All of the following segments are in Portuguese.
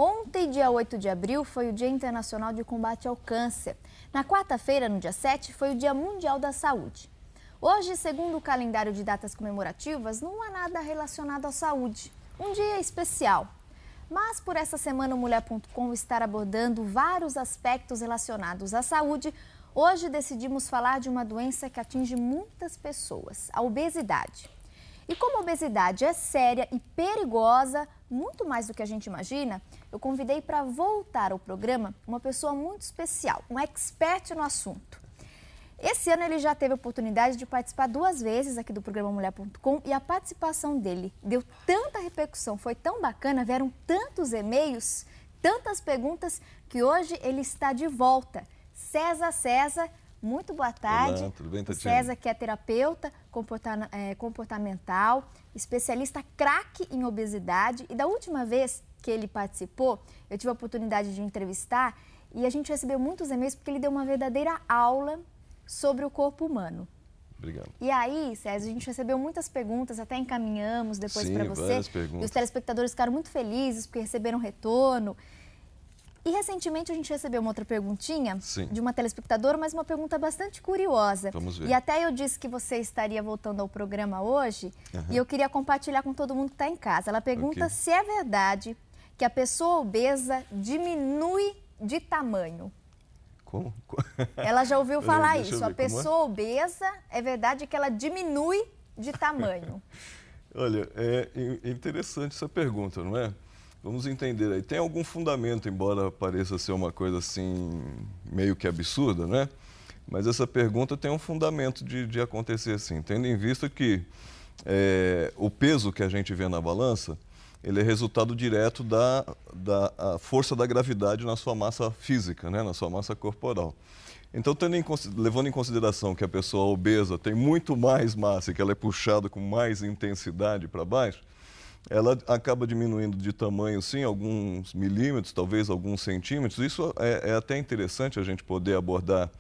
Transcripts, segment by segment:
Ontem, dia 8 de abril, foi o Dia Internacional de Combate ao Câncer. Na quarta-feira, no dia 7, foi o Dia Mundial da Saúde. Hoje, segundo o calendário de datas comemorativas, não há nada relacionado à saúde. Um dia especial. Mas por essa semana o Mulher.com estar abordando vários aspectos relacionados à saúde, hoje decidimos falar de uma doença que atinge muitas pessoas, a obesidade. E como a obesidade é séria e perigosa, muito mais do que a gente imagina, eu convidei para voltar ao programa uma pessoa muito especial, um expert no assunto. Esse ano ele já teve a oportunidade de participar 2 vezes aqui do programa Mulher.com e a participação dele deu tanta repercussão, foi tão bacana, vieram tantos e-mails, tantas perguntas, que hoje ele está de volta. César, muito boa tarde. Olá, tudo bem, o Tatiana? César, que é terapeuta comportamental, especialista craque em obesidade. E da última vez que ele participou, eu tive a oportunidade de entrevistar e a gente recebeu muitos e-mails porque ele deu uma verdadeira aula sobre o corpo humano. Obrigado. E aí, César, a gente recebeu muitas perguntas, até encaminhamos depois para você. Várias perguntas. E os telespectadores ficaram muito felizes porque receberam retorno. E recentemente a gente recebeu uma outra perguntinha de uma telespectadora, mas uma pergunta bastante curiosa. Vamos ver. E até eu disse que você estaria voltando ao programa hoje e eu queria compartilhar com todo mundo que está em casa. Ela pergunta se é verdade que a pessoa obesa diminui de tamanho. Como? Ela já ouviu falar isso. A ver, pessoa obesa, é verdade que ela diminui de tamanho. Olha, é interessante essa pergunta, não é? Vamos entender aí. Tem algum fundamento, embora pareça ser uma coisa assim, meio que absurda, né? Mas essa pergunta tem um fundamento de acontecer assim, tendo em vista que o peso que a gente vê na balança, ele é resultado direto da força da gravidade na sua massa física, né? Na sua massa corporal. Então, levando em consideração que a pessoa obesa tem muito mais massa e que ela é puxada com mais intensidade para baixo, ela acaba diminuindo de tamanho, sim, alguns milímetros, talvez alguns centímetros. Isso é até interessante a gente poder abordar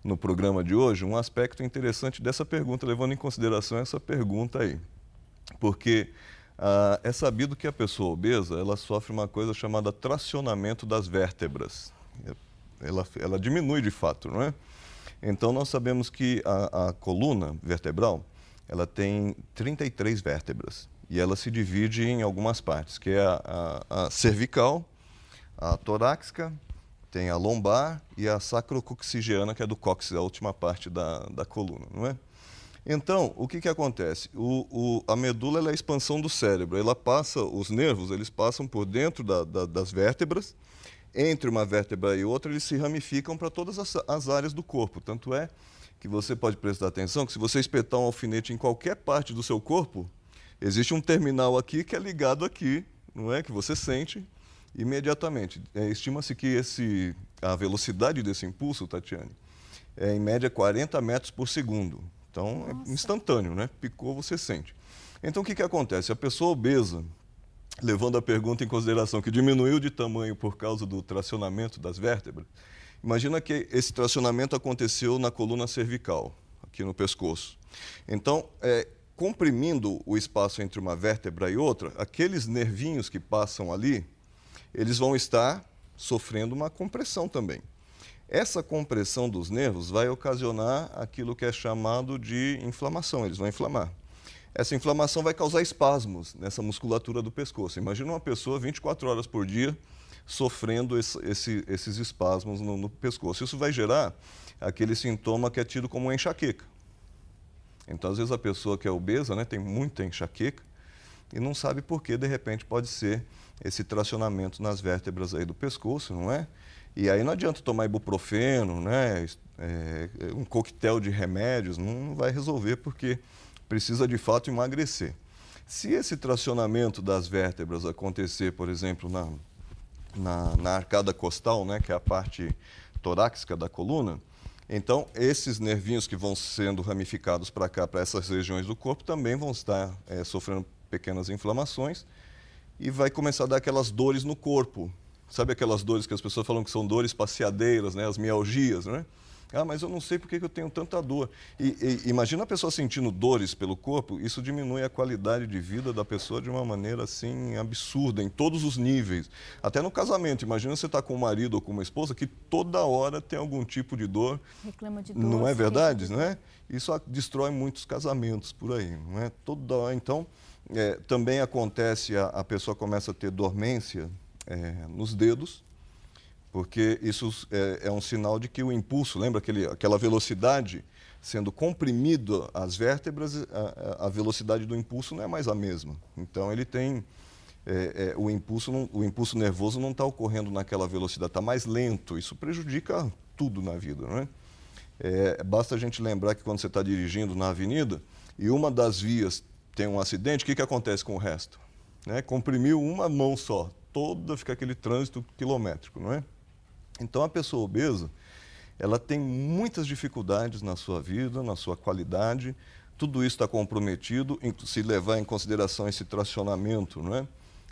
no programa de hoje, um aspecto interessante dessa pergunta, levando em consideração essa pergunta aí. Porque é sabido que a pessoa obesa, ela sofre uma coisa chamada tracionamento das vértebras. Ela diminui de fato, não é? Então, nós sabemos que a coluna vertebral, ela tem 33 vértebras. E ela se divide em algumas partes, que é a cervical, a torácica, tem a lombar e a sacrocoxigeana, que é do cóccix, a última parte da coluna, não é? Então, o que acontece? A medula é a expansão do cérebro. Os nervos, eles passam por dentro das vértebras. Entre uma vértebra e outra, eles se ramificam para todas as áreas do corpo. Tanto é que você pode prestar atenção que se você espetar um alfinete em qualquer parte do seu corpo, existe um terminal aqui que é ligado aqui, não é? Que você sente imediatamente. Estima-se que a velocidade desse impulso, Tatiane, é em média 40 metros por segundo. Então, é instantâneo, né? Picou, você sente. Então, o que acontece? A pessoa obesa, levando a pergunta em consideração que diminuiu de tamanho por causa do tracionamento das vértebras, imagina que esse tracionamento aconteceu na coluna cervical, aqui no pescoço. Então, comprimindo o espaço entre uma vértebra e outra, aqueles nervinhos que passam ali, eles vão estar sofrendo uma compressão também. Essa compressão dos nervos vai ocasionar aquilo que é chamado de inflamação, eles vão inflamar. Essa inflamação vai causar espasmos nessa musculatura do pescoço. Imagina uma pessoa 24 horas por dia sofrendo esses espasmos no pescoço. Isso vai gerar aquele sintoma que é tido como uma enxaqueca. Então, às vezes, a pessoa que é obesa, né, tem muita enxaqueca e não sabe por que, de repente, pode ser esse tracionamento nas vértebras aí do pescoço, não é? E aí não adianta tomar ibuprofeno, né, um coquetel de remédios, não vai resolver porque precisa, de fato, emagrecer. Se esse tracionamento das vértebras acontecer, por exemplo, na arcada costal, né, que é a parte torácica da coluna, então, esses nervinhos que vão sendo ramificados para cá, para essas regiões do corpo, também vão estar sofrendo pequenas inflamações e vai começar a dar aquelas dores no corpo. Sabe aquelas dores que as pessoas falam que são dores passeadeiras, né? As mialgias, né? Ah, mas eu não sei por que eu tenho tanta dor. Imagina a pessoa sentindo dores pelo corpo, isso diminui a qualidade de vida da pessoa de uma maneira assim absurda, em todos os níveis. Até no casamento, imagina você estar com um marido ou com uma esposa que toda hora tem algum tipo de dor. Reclama de dor. Não é se queixa verdade, de não dor. é? Isso destrói muitos casamentos por aí, não é? Toda hora. Então, também acontece, a pessoa começa a ter dormência nos dedos, porque isso é um sinal de que o impulso, lembra aquela velocidade sendo comprimido às vértebras, a velocidade do impulso não é mais a mesma. Então ele tem o impulso nervoso não está ocorrendo naquela velocidade, está mais lento. Isso prejudica tudo na vida, não é? Basta a gente lembrar que quando você está dirigindo na avenida e uma das vias tem um acidente, o que acontece com o resto? Comprimiu uma mão só, toda fica aquele trânsito quilométrico, não é? Então, a pessoa obesa, ela tem muitas dificuldades na sua vida, na sua qualidade, tudo isso está comprometido, se levar em consideração esse tracionamento, não é?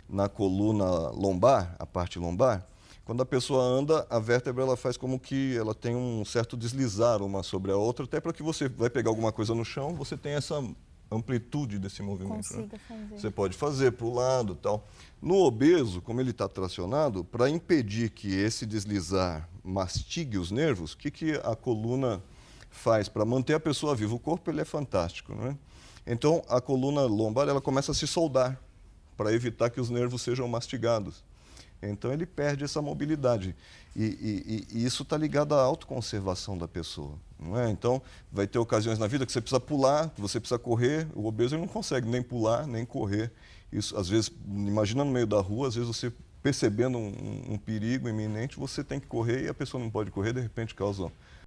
Na coluna lombar, a parte lombar. Quando a pessoa anda, a vértebra ela faz como que ela tem um certo deslizar uma sobre a outra, até para que você vai pegar alguma coisa no chão, você tem essa amplitude desse movimento. Né? Fazer. Você pode fazer para o lado e tal. No obeso, como ele está tracionado, para impedir que esse deslizar mastigue os nervos, o que a coluna faz para manter a pessoa viva? O corpo ele é fantástico, não é? Então, a coluna lombar ela começa a se soldar para evitar que os nervos sejam mastigados. Então, ele perde essa mobilidade. E isso está ligado à autoconservação da pessoa. Não é? Então, vai ter ocasiões na vida que você precisa pular, você precisa correr. O obeso ele não consegue nem pular, nem correr. Isso, às vezes, imagina no meio da rua, às vezes você percebendo um perigo iminente, você tem que correr e a pessoa não pode correr, de repente causa